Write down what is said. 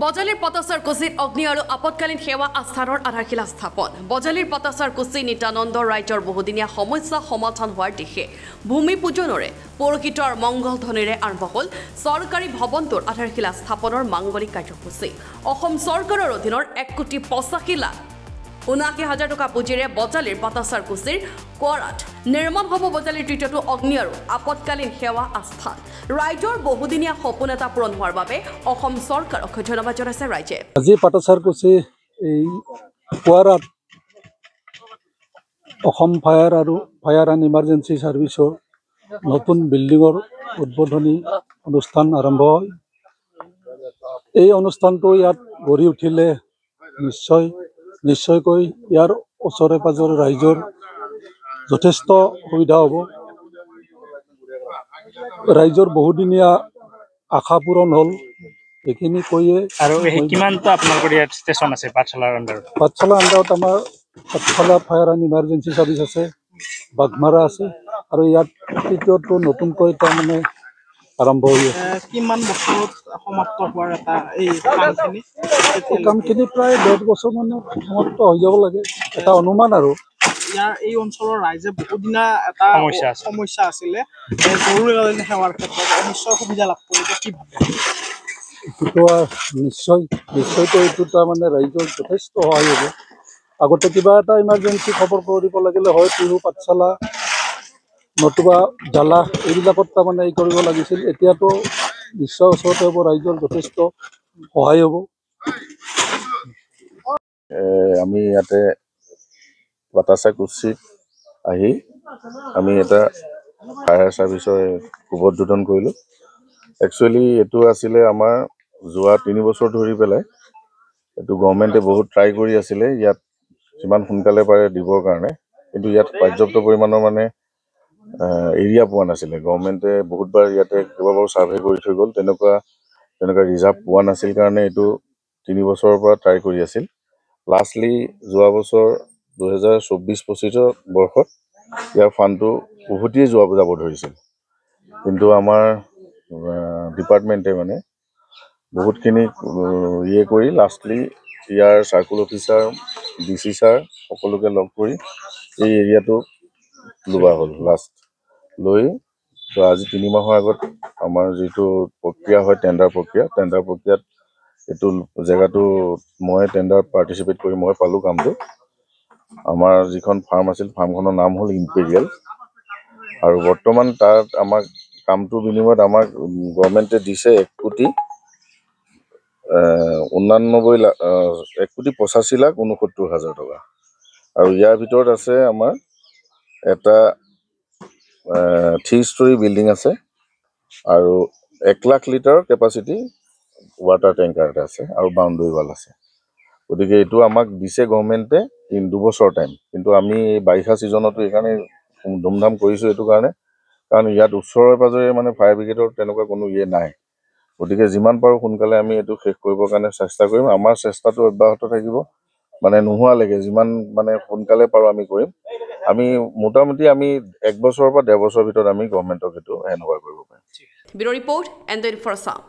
বজালিৰ পটাছৰ কুচিত অগ্নি আৰু আপতকালীন সেৱা আস্থানৰ আধাৰশিলা স্থাপন বজালিৰ পটাছৰ কুচি নিত্যানন্দ ৰাইজৰ বহুদিনীয়া সমস্যা সমাধান হোৱাৰ দিশে ভূমি পূজনৰে পৌৰোহিতৰ মংগল ধ্বনিৰে আৰম্ভ হ'ল চৰকাৰী ভৱনটোৰ আধাৰশিলা স্থাপনৰ মাংগলিক কাৰ্যসূচী অসম চৰকাৰৰ অধীনৰ 1,85,79,000 টকা পুঁজিৰে বজালিৰ পটাছৰ কুচিৰ কৰাত নিৰ্মাণ হ'ব বজালিৰ তৃতীয়টো অগ্নি আৰু আপতকালীন সেৱা আস্থান ৰাইজৰ বহুদিনীয়া সপোন এটা পূৰণ হোৱাৰ বাবে অসম চৰকাৰক ধন্যবাদ জনাইছে ৰাইজে আজি পাটাছাৰ কুচি এই কোৱাৰাত অসম ফায়াৰ এণ্ড ইমাৰ্জেঞ্চি ছাৰ্ভিচৰ নতুন বিল্ডিঙৰ উদ্বোধনী অনুষ্ঠান আৰম্ভ হয় এই অনুষ্ঠানটো ইয়াত গঢ়ি উঠিলে নিশ্চয়কৈ ইয়াৰ ওচৰে পাজৰে ৰাইজৰ যথেষ্ট সুবিধা হ'ব ৰাইজৰ বহুদিনীয়া আশা পূৰণ হ'ল এইখিনি কৈয়ে আৰু কিমানটা আপোনালোকৰ ইয়াত ষ্টেচন আছে পাঠশালাৰ আণ্ডাৰত আমাৰ পাঠশালা ফায়াৰ এণ্ড ইমাৰ্জেঞ্চি ছাৰ্ভিচ আছে বাঘমাৰা আছে আৰু ইয়াত তৃতীয়টো নতুনকৈ তাৰমানে আৰম্ভ হৈ আছে কিমান বছৰত সমাপ্ত হোৱাৰ এটা এই কামখিনি প্ৰায় 10 বছৰ মানত সমাপ্ত হৈ যাব লাগে এটা অনুমান আৰু ইয়াৰ এই অঞ্চলৰ ৰাইজে বহুদিনা এটা সমস্যা আছিলে জৰুৰীকালীন সেৱাৰ ক্ষেত্ৰত নিশ্চয় সুবিধা লাভ কৰিব কি ভাবে এইটো নিশ্চয়কৈ এইটো তাৰমানে ৰাইজৰ যথেষ্ট সহায় হ'ব আগতে কিবা এটা ইমাৰ্জেঞ্চি খবৰ কৰিব লাগিলে হয় পিহু পাঠশালা নতুবা জ্বালা এইবিলাকত তাৰমানে এই কৰিব লাগিছিল এতিয়াতো নিশ্চয় ওচৰতে হ'ব ৰাইজৰ যথেষ্ট সহায় হ'ব আমি ইয়াতে পাটাছাৰ কুচিত আহি আমি এটা ফায়াৰ ছাৰ্ভিচৰ শুভ উদ্বোধন কৰিলোঁ একচুৱেলি এইটো আছিলে আমাৰ যোৱা 3 বছৰ ধৰি পেলাই এইটো গভৰ্ণমেণ্টে বহুত ট্ৰাই কৰি আছিলে ইয়াত যিমান সোনকালে পাৰে দিবৰ কাৰণে কিন্তু ইয়াত পৰ্যাপ্ত পৰিমাণৰ মানে এৰিয়া পোৱা নাছিলে গভৰ্ণমেণ্টে বহুতবাৰ ইয়াতে কেইবাবাৰো ছাৰ্ভে কৰি থৈ গ'ল তেনেকুৱা ৰিজাৰ্ভ পোৱা নাছিল কাৰণে এইটো 3 বছৰৰ পৰা ট্ৰাই কৰি আছিল লাষ্টলি যোৱা বছৰ 2024-25 বৰ্ষত ইয়াৰ ফাণ্ডটো উভতিয়ে যাব ধৰিছিল কিন্তু আমাৰ ডিপাৰ্টমেণ্টে মানে বহুতখিনি কৰি লাষ্টলি ইয়াৰ চাৰ্কুল অফিচাৰ DC ছাৰ সকলোকে লগ কৰি এই এৰিয়াটো লোৱা হ'ল লাষ্ট লৈ তো আজি 3 মাহৰ আগত আমাৰ যিটো প্ৰক্ৰিয়া হয় টেণ্ডাৰ প্ৰক্ৰিয়াত এইটো জেগাটো মই টেণ্ডাৰত পাৰ্টিচিপেট কৰি মই পালোঁ কামটো আমাৰ যিখন ফাৰ্ম আছিল ফাৰ্মখনৰ নাম হ'ল ইম্পেৰিয়েল আৰু বৰ্তমান তাত আমাক কামটোৰ বিনিময়ত আমাক গভৰ্ণমেণ্টে দিছে 1,85,69,000 টকা আৰু ইয়াৰ ভিতৰত আছে আমাৰ এটা 3 ষ্টৰী বিল্ডিং আছে আৰু 1 lakh litre capacity water tanker এটা আছে আৰু বাউণ্ডেৰী ৱাল আছে গতিকে এইটো আমাক দিছে গভৰ্ণমেণ্টে 2 বছৰ টাইম কিন্তু আমি এই বাৰিষা ছিজনতো এইকাৰণে ধুমধাম কৰিছোঁ এইটো কাৰণে কাৰণ ইয়াত ওচৰে পাজৰে মানে ফায়াৰ ব্ৰিগেডৰ তেনেকুৱা কোনো নাই গতিকে যিমান পাৰোঁ সোনকালে আমি এইটো শেষ কৰিবৰ কাৰণে চেষ্টা কৰিম আমাৰ চেষ্টাটো অব্যাহত থাকিব মানে নোহোৱালৈকে যিমান মানে সোনকালে পাৰোঁ আমি কৰিম আমি মোটামুটি আমি 1 বছৰৰ পৰা 1.5 বছৰৰ ভিতৰত আমি গভৰ্ণমেণ্টক এইটো হেণ্ড অভাৰ কৰিব পাৰিম bureau report and for Assam